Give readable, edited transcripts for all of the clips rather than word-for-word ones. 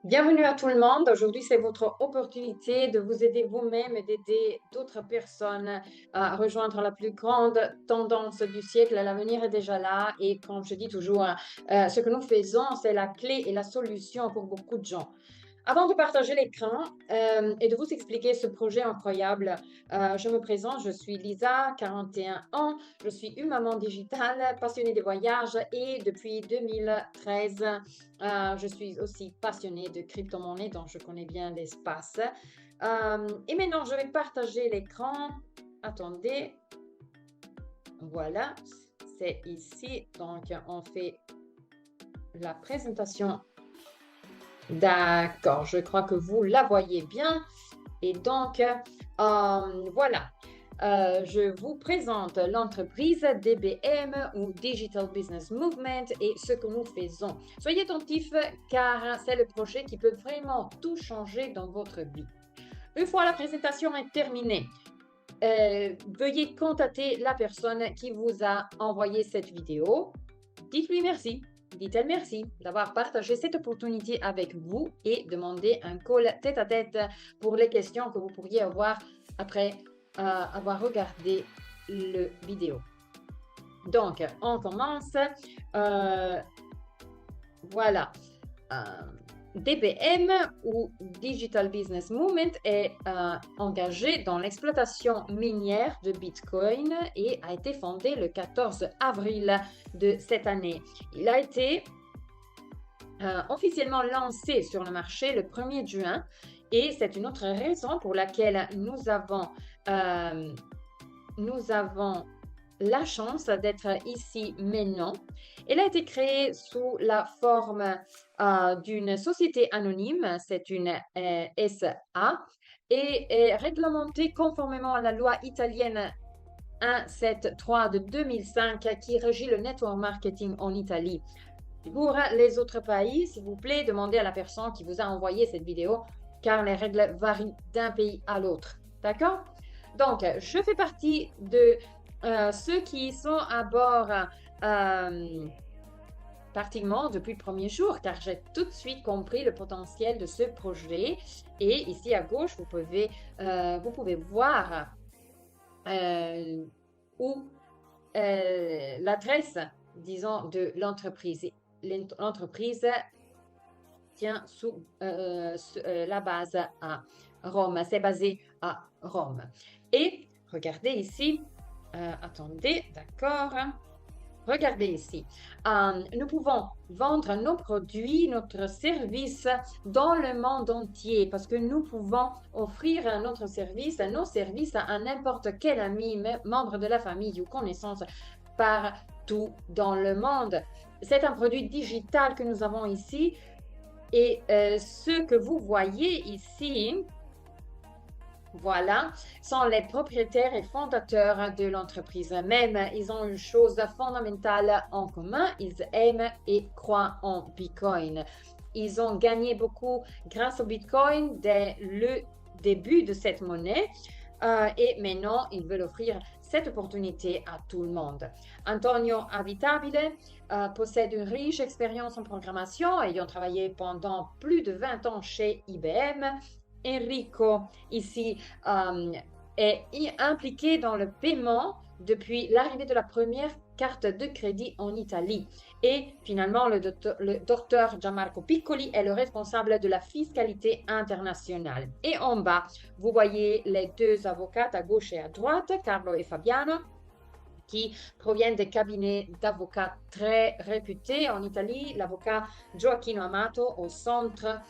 Bienvenue à tout le monde. Aujourd'hui, c'est votre opportunité de vous aider vous-même et d'aider d'autres personnes à rejoindre la plus grande tendance du siècle. L'avenir est déjà là et comme je dis toujours, ce que nous faisons, c'est la clé et la solution pour beaucoup de gens. Avant de partager l'écran et de vous expliquer ce projet incroyable, je me présente, je suis Lisa, 41 ans, je suis une maman digitale, passionnée des voyages et depuis 2013, je suis aussi passionnée de crypto-monnaies, donc je connais bien l'espace. Et maintenant, je vais partager l'écran. Attendez, voilà, c'est ici. Donc, on fait la présentation. D'accord, je crois que vous la voyez bien. Et donc, voilà, je vous présente l'entreprise DBM ou Digital Business Movement et ce que nous faisons. Soyez attentifs car c'est le projet qui peut vraiment tout changer dans votre vie. Une fois la présentation est terminée, veuillez contacter la personne qui vous a envoyé cette vidéo. Dites-lui merci. Dites-elle merci d'avoir partagé cette opportunité avec vous et demandez un call tête-à-tête pour les questions que vous pourriez avoir après avoir regardé le vidéo. Donc, on commence. Voilà. DBM ou Digital Business Movement est engagé dans l'exploitation minière de Bitcoin et a été fondé le 14 avril de cette année. Il a été officiellement lancé sur le marché le 1er juin et c'est une autre raison pour laquelle nous avons la chance d'être ici maintenant. Elle a été créée sous la forme d'une société anonyme, c'est une SA, et est réglementée conformément à la loi italienne 173 de 2005 qui régit le network marketing en Italie. Pour les autres pays, s'il vous plaît, demandez à la personne qui vous a envoyé cette vidéo car les règles varient d'un pays à l'autre. D'accord? Donc, je fais partie de ceux qui sont à bord pratiquement depuis le premier jour, car j'ai tout de suite compris le potentiel de ce projet. Et ici à gauche, vous pouvez voir où l'adresse, disons, de l'entreprise. L'entreprise tient sous la base à Rome. C'est basé à Rome. Et regardez ici. Attendez, d'accord. Regardez ici. Nous pouvons vendre nos produits, notre service dans le monde entier parce que nous pouvons offrir nos services à n'importe quel ami, membre de la famille ou connaissance partout dans le monde. C'est un produit digital que nous avons ici et ce que vous voyez ici, voilà, sont les propriétaires et fondateurs de l'entreprise même. Ils ont une chose fondamentale en commun, ils aiment et croient en Bitcoin. Ils ont gagné beaucoup grâce au Bitcoin dès le début de cette monnaie et maintenant ils veulent offrir cette opportunité à tout le monde. Antonio Avitabile possède une riche expérience en programmation, ayant travaillé pendant plus de 20 ans chez IBM. Enrico, ici, est impliqué dans le paiement depuis l'arrivée de la première carte de crédit en Italie. Et finalement, le docteur Gianmarco Piccoli est le responsable de la fiscalité internationale. Et en bas, vous voyez les deux avocats à gauche et à droite, Carlo et Fabiano, qui proviennent des cabinets d'avocats très réputés en Italie. L'avocat Gioacchino Amato au centre.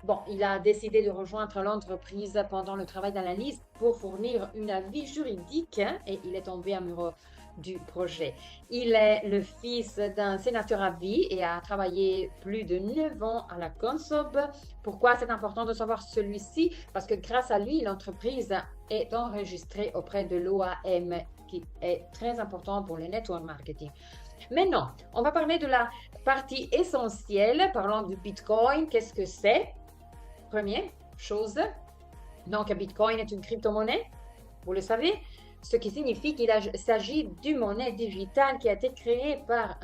Bon, il a décidé de rejoindre l'entreprise pendant le travail d'analyse pour fournir une avis juridique et il est tombé amoureux du projet. Il est le fils d'un sénateur à vie et a travaillé plus de 9 ans à la Consob. Pourquoi c'est important de savoir celui-ci? Parce que grâce à lui, l'entreprise est enregistrée auprès de l'OAM, qui est très important pour le network marketing. Maintenant, on va parler de la partie essentielle, parlant du Bitcoin. Qu'est-ce que c'est? Première chose, donc Bitcoin est une crypto-monnaie, vous le savez. ce qui signifie qu'il s'agit d'une monnaie digitale qui a été créée par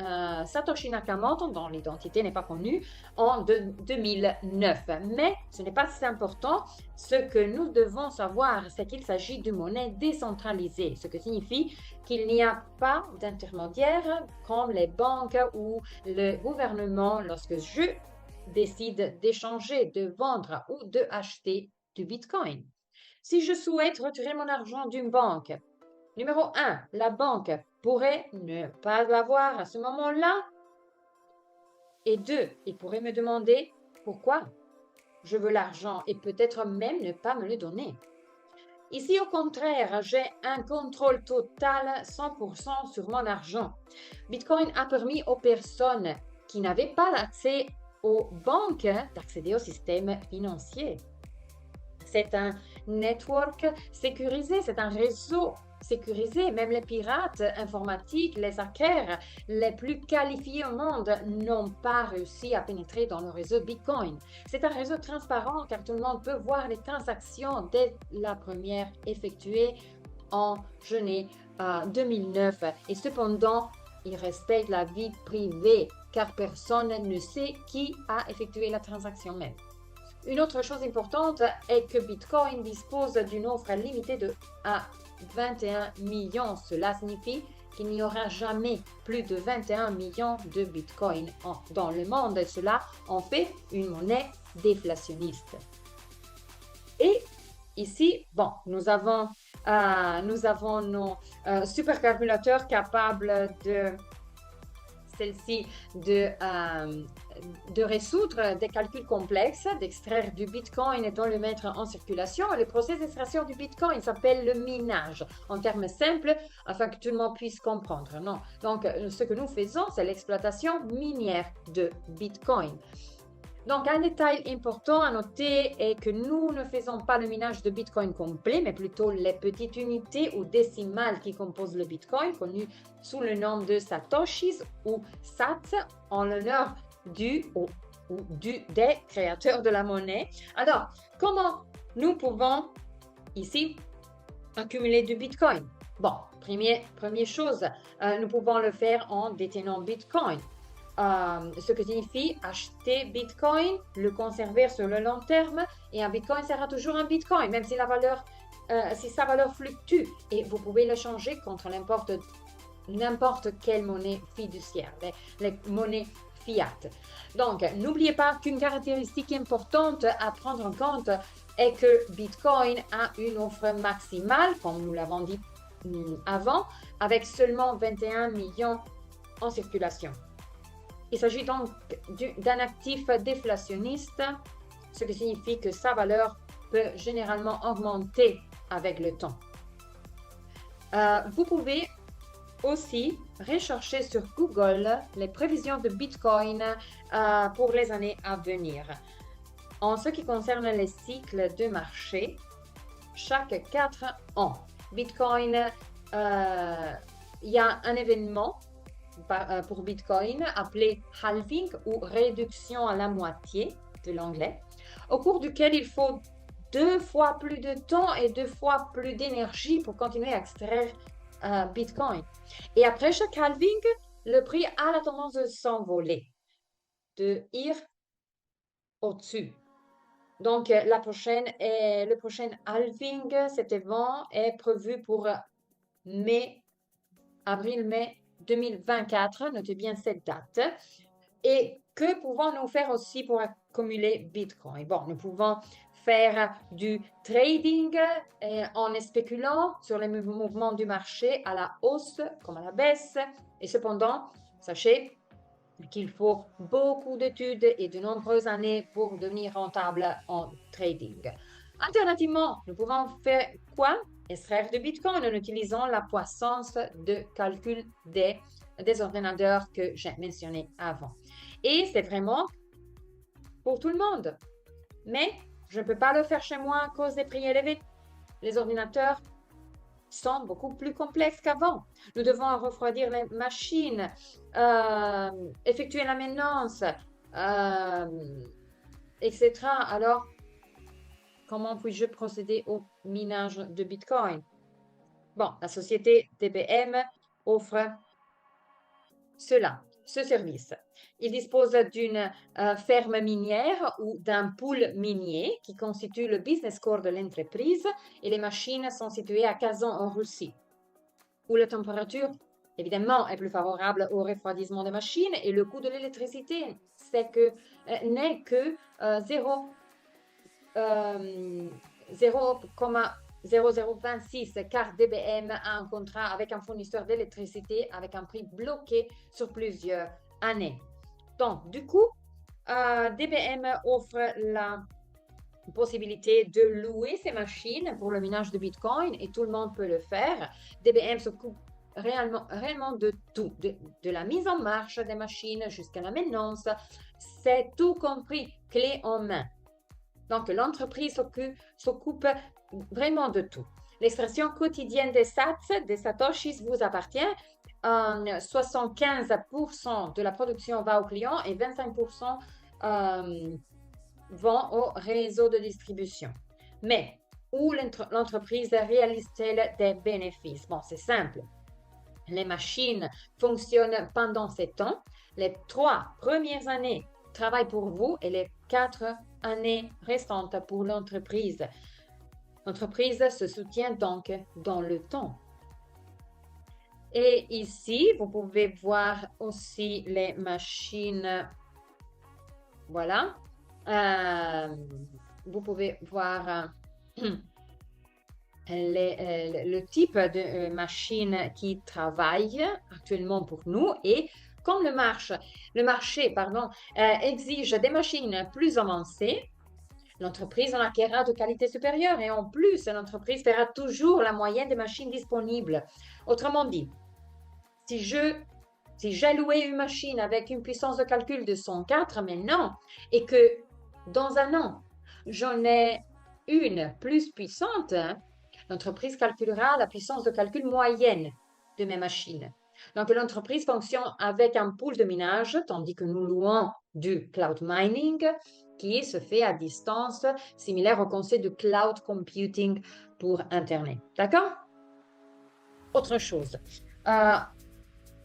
Satoshi Nakamoto, dont l'identité n'est pas connue, en 2009. Mais ce n'est pas si important. Ce que nous devons savoir, c'est qu'il s'agit d'une monnaie décentralisée, ce qui signifie qu'il n'y a pas d'intermédiaire comme les banques ou le gouvernement lorsque je décide d'échanger, de vendre ou d'acheter du Bitcoin. Si je souhaite retirer mon argent d'une banque, numéro 1, la banque pourrait ne pas l'avoir à ce moment-là. Et 2, il pourrait me demander pourquoi je veux l'argent et peut-être même ne pas me le donner. Ici, au contraire, j'ai un contrôle total 100% sur mon argent. Bitcoin a permis aux personnes qui n'avaient pas accès aux banques d'accéder au système financier. C'est un network sécurisé, c'est un réseau sécurisé. Même les pirates informatiques, les hackers les plus qualifiés au monde n'ont pas réussi à pénétrer dans le réseau Bitcoin. C'est un réseau transparent car tout le monde peut voir les transactions dès la première effectuée en janvier 2009. Et cependant, il respecte la vie privée car personne ne sait qui a effectué la transaction même. Une autre chose importante est que Bitcoin dispose d'une offre limitée à 21 millions. Cela signifie qu'il n'y aura jamais plus de 21 millions de Bitcoin dans le monde. Et cela en fait une monnaie déflationniste. Et ici, bon, nous avons nos supercalculateurs capables de celle-ci de résoudre des calculs complexes, d'extraire du Bitcoin et de le mettre en circulation. Le processus d'extraction du Bitcoin s'appelle le minage, en termes simples, afin que tout le monde puisse comprendre. Non. Donc, ce que nous faisons, c'est l'exploitation minière de Bitcoin. Donc, un détail important à noter est que nous ne faisons pas le minage de Bitcoin complet, mais plutôt les petites unités ou décimales qui composent le Bitcoin, connues sous le nom de Satoshis ou Sats, en l'honneur des créateurs de la monnaie. Alors, comment nous pouvons ici accumuler du Bitcoin? Bon, première chose, nous pouvons le faire en détenant Bitcoin. Ce que signifie acheter Bitcoin, le conserver sur le long terme, et un Bitcoin sera toujours un Bitcoin, même si sa valeur fluctue, et vous pouvez le changer contre n'importe quelle monnaie fiduciaire, les monnaies fiat. Donc, n'oubliez pas qu'une caractéristique importante à prendre en compte est que Bitcoin a une offre maximale, comme nous l'avons dit avant, avec seulement 21 millions en circulation. Il s'agit donc d'un actif déflationniste, ce qui signifie que sa valeur peut généralement augmenter avec le temps. Vous pouvez aussi rechercher sur Google les prévisions de Bitcoin pour les années à venir. En ce qui concerne les cycles de marché, chaque 4 ans, Bitcoin, il y a un événement pour Bitcoin appelé halving ou réduction à la moitié de l'anglais, au cours duquel il faut 2 fois plus de temps et 2 fois plus d'énergie pour continuer à extraire Bitcoin. Et après chaque halving, le prix a la tendance de s'envoler, de ir au-dessus. Donc, le prochain halving, cet événement est prévu pour avril-mai 2024, notez bien cette date. Et que pouvons-nous faire aussi pour accumuler Bitcoin? Bon, nous pouvons faire du trading en spéculant sur les mouvements du marché à la hausse comme à la baisse. Et cependant, sachez qu'il faut beaucoup d'études et de nombreuses années pour devenir rentable en trading. Alternativement, nous pouvons faire quoi? Extraire du Bitcoin en utilisant la puissance de calcul des ordinateurs que j'ai mentionné avant. Et c'est vraiment pour tout le monde. Mais je ne peux pas le faire chez moi à cause des prix élevés. Les ordinateurs sont beaucoup plus complexes qu'avant. Nous devons refroidir les machines, effectuer la maintenance, etc. Alors, comment puis-je procéder au minage de Bitcoin? Bon, la société DBM offre ce service. Il dispose d'une ferme minière ou d'un pool minier qui constitue le business core de l'entreprise et les machines sont situées à Kazan en Russie, où la température, évidemment, est plus favorable au refroidissement des machines et le coût de l'électricité n'est que 0,0026 car DBM a un contrat avec un fournisseur d'électricité avec un prix bloqué sur plusieurs années. Donc, du coup, DBM offre la possibilité de louer ces machines pour le minage de Bitcoin et tout le monde peut le faire. DBM s'occupe réellement de tout, de la mise en marche des machines jusqu'à la maintenance. C'est tout compris, clé en main. Donc, l'entreprise s'occupe vraiment de tout. L'extraction quotidienne des sats, des satoshis, vous appartient. 75% de la production va aux clients et 25% vont au réseau de distribution. Mais où l'entreprise réalise-t-elle des bénéfices? Bon, c'est simple. Les machines fonctionnent pendant 7 ans. Les 3 premières années travaillent pour vous et les 4 années restantes pour l'entreprise. L'entreprise se soutient donc dans le temps. Et ici, vous pouvez voir aussi les machines. Voilà. Vous pouvez voir le type de machine qui travaille actuellement pour nous et comme le marché exige des machines plus avancées, l'entreprise en acquérera de qualité supérieure et en plus, l'entreprise fera toujours la moyenne des machines disponibles. Autrement dit, si j'ai loué une machine avec une puissance de calcul de 104 maintenant et que dans un an, j'en ai une plus puissante, l'entreprise calculera la puissance de calcul moyenne de mes machines. Donc, l'entreprise fonctionne avec un pool de minage, tandis que nous louons du cloud mining qui se fait à distance, similaire au concept de cloud computing pour Internet. D'accord? Autre chose.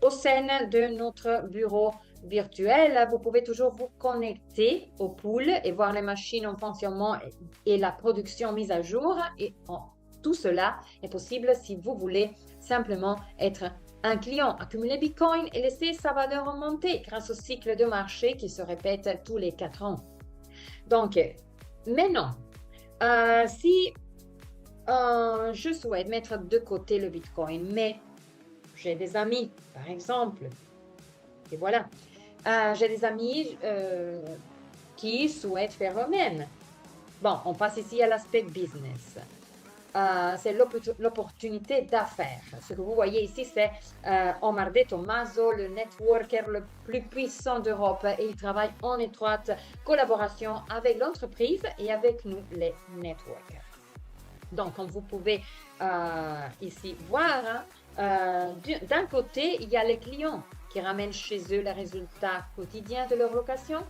Au sein de notre bureau virtuel, vous pouvez toujours vous connecter au pool et voir les machines en fonctionnement et la production mise à jour. Et tout cela est possible si vous voulez simplement être un client, accumuler Bitcoin et laisser sa valeur augmenter grâce au cycle de marché qui se répète tous les 4 ans. Donc, maintenant, si je souhaite mettre de côté le Bitcoin, mais j'ai des amis, par exemple, et voilà, j'ai des amis qui souhaitent faire eux-mêmes. Bon, on passe ici à l'aspect business. C'est l'opportunité d'affaires. Ce que vous voyez ici, c'est Omar De Tomaso, le networker le plus puissant d'Europe et il travaille en étroite collaboration avec l'entreprise et avec nous, les networkers. Donc, comme vous pouvez ici voir, d'un côté, il y a les clients qui ramènent chez eux les résultats quotidiens de leur location.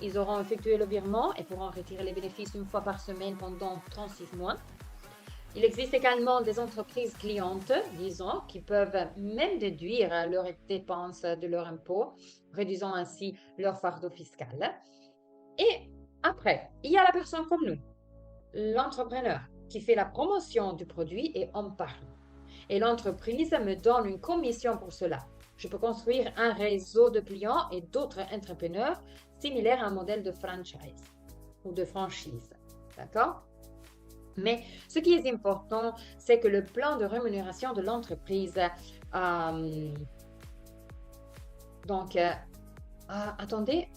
Ils auront effectué le virement et pourront retirer les bénéfices une fois par semaine pendant 36 mois. Il existe également des entreprises clientes, disons, qui peuvent même déduire leurs dépenses de leur impôt, réduisant ainsi leur fardeau fiscal. Et après, il y a la personne comme nous, l'entrepreneur, qui fait la promotion du produit et en parle. Et l'entreprise me donne une commission pour cela. Je peux construire un réseau de clients et d'autres entrepreneurs similaires à un modèle de franchise ou de franchise. D'accord? Mais ce qui est important, c'est que le plan de rémunération de l'entreprise, attendez,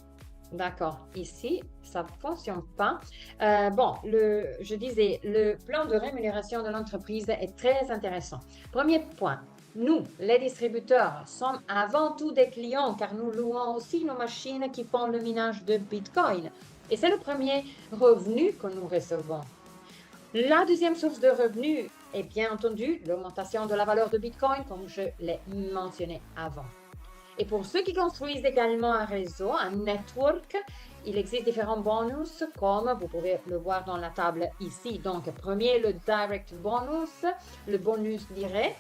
d'accord, ici, ça ne fonctionne pas. Je disais, le plan de rémunération de l'entreprise est très intéressant. Premier point, nous, les distributeurs, sommes avant tout des clients car nous louons aussi nos machines qui font le minage de Bitcoin. Et c'est le premier revenu que nous recevons. La deuxième source de revenus est bien entendu l'augmentation de la valeur de Bitcoin, comme je l'ai mentionné avant. Et pour ceux qui construisent également un réseau, un network, il existe différents bonus, comme vous pouvez le voir dans la table ici. Donc, premier, le direct bonus, le bonus direct.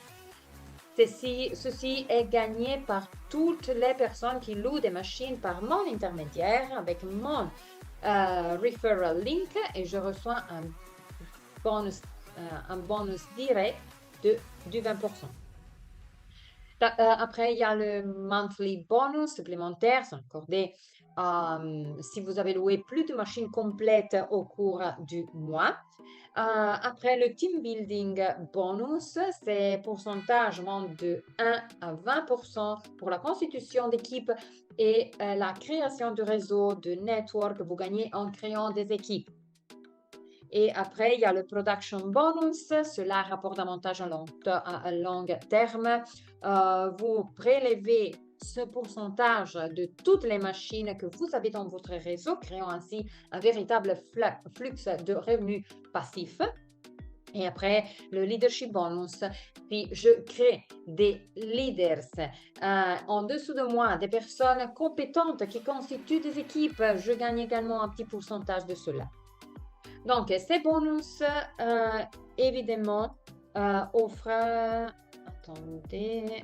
Ceci est gagné par toutes les personnes qui louent des machines par mon intermédiaire avec mon referral link et je reçois un bonus direct du 20%. Après, il y a le monthly bonus supplémentaire, c'est accordé si vous avez loué plus de machines complètes au cours du mois. Après, le team building bonus, c'est pourcentage de 1 à 20% pour la constitution d'équipe et la création du réseau de network que vous gagnez en créant des équipes. Et après, il y a le production bonus. Cela rapporte davantage à long terme. Vous prélevez ce pourcentage de toutes les machines que vous avez dans votre réseau, créant ainsi un véritable flux de revenus passifs. Et après, le leadership bonus, puis je crée des leaders en dessous de moi, des personnes compétentes qui constituent des équipes. Je gagne également un petit pourcentage de cela. Donc, ces bonus, évidemment, offrent, attendez,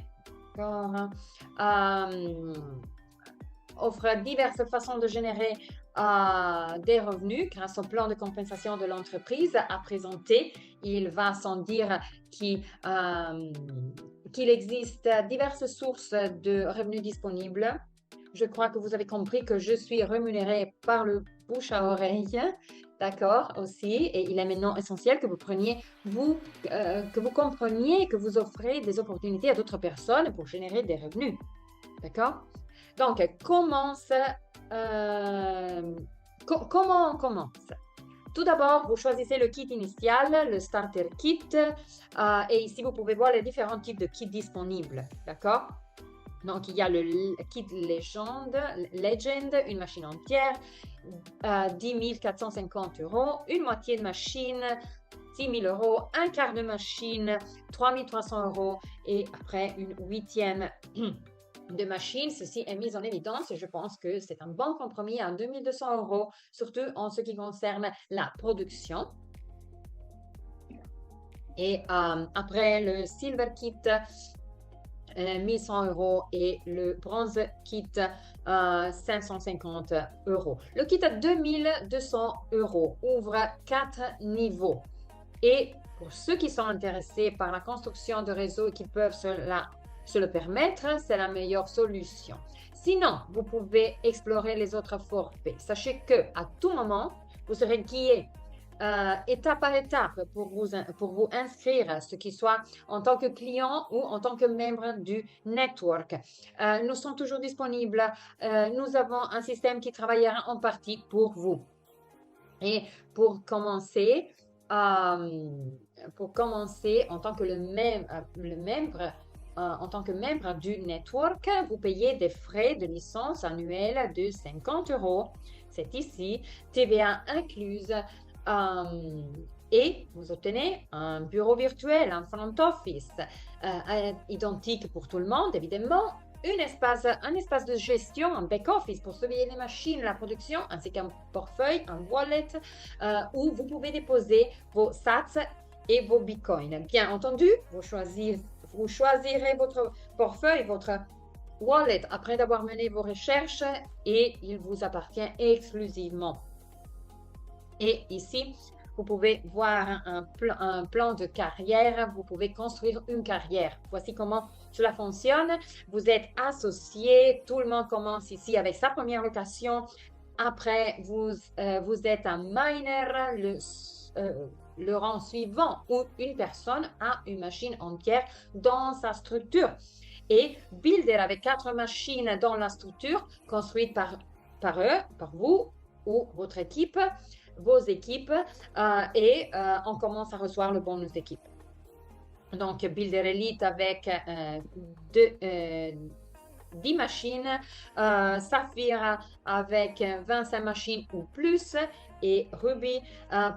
encore, offre diverses façons de générer des revenus grâce au plan de compensation de l'entreprise à présenter. Il va sans dire qu'il existe diverses sources de revenus disponibles. Je crois que vous avez compris que je suis rémunérée par le bouche à oreille, d'accord, aussi. Et il est maintenant essentiel que vous compreniez que vous offrez des opportunités à d'autres personnes pour générer des revenus, d'accord? Donc, comment on commence? Tout d'abord, vous choisissez le kit initial, le starter kit, et ici, vous pouvez voir les différents types de kits disponibles, d'accord? Donc, il y a le kit Legend, une machine entière, 10 450 €, une moitié de machine, 6 000 €, un quart de machine, 3 300 € et après une huitième de machine. Ceci est mis en évidence et je pense que c'est un bon compromis à 2 200 €, surtout en ce qui concerne la production. Et après le Silver Kit, 1100 € et le Bronze Kit, 550 €. Le kit à 2200 € ouvre 4 niveaux. Et pour ceux qui sont intéressés par la construction de réseaux et qui peuvent se le permettre, c'est la meilleure solution. Sinon, vous pouvez explorer les autres forfaits. Sachez qu'à tout moment, vous serez guidé étape par étape pour vous inscrire, ce qui soit en tant que client ou en tant que membre du network. Nous sommes toujours disponibles. Nous avons un système qui travaillera en partie pour vous. Et pour commencer, en tant que en tant que membre du network, vous payez des frais de licence annuels de 50 €. C'est ici, TVA incluse. Et vous obtenez un bureau virtuel, un front office, identique pour tout le monde, évidemment. Un espace de gestion, un back-office pour surveiller les machines, la production, ainsi qu'un portefeuille, un wallet, où vous pouvez déposer vos sats et vos bitcoins. Bien entendu, vous choisirez votre portefeuille, votre wallet après d'avoir mené vos recherches et il vous appartient exclusivement. Et ici, vous pouvez voir un plan de carrière. Vous pouvez construire une carrière. Voici comment cela fonctionne. Vous êtes associé. Tout le monde commence ici avec sa première location. Après, vous êtes un miner, le rang suivant où une personne a une machine entière dans sa structure. Et builder avec 4 machines dans la structure construite par vous ou votre équipe, vos équipes, et on commence à recevoir le bonus d'équipe. Donc, Builder Elite avec 10 machines, Saphir avec 25 machines ou plus, et Ruby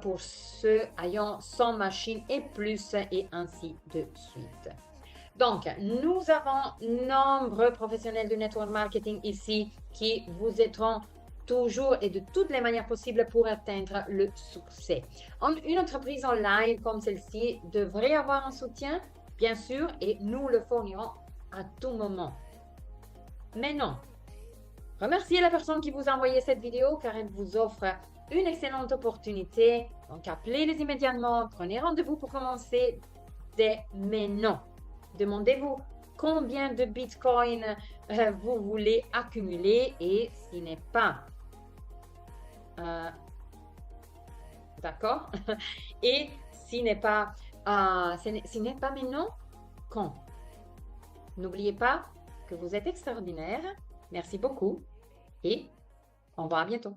pour ceux ayant 100 machines et plus, et ainsi de suite. Donc, nous avons nombreux professionnels du network marketing ici qui vous aideront toujours et de toutes les manières possibles pour atteindre le succès. Une entreprise en ligne comme celle-ci devrait avoir un soutien, bien sûr, et nous le fournirons à tout moment. Mais non, remerciez la personne qui vous a envoyé cette vidéo car elle vous offre une excellente opportunité. Donc, appelez-les immédiatement, prenez rendez-vous pour commencer dès maintenant. Demandez-vous combien de Bitcoin vous voulez accumuler et s'il n'est pas d'accord et s'il n'est pas s'il n'est pas maintenant, quand? N'oubliez pas que vous êtes extraordinaire. Merci beaucoup et au revoir à bientôt.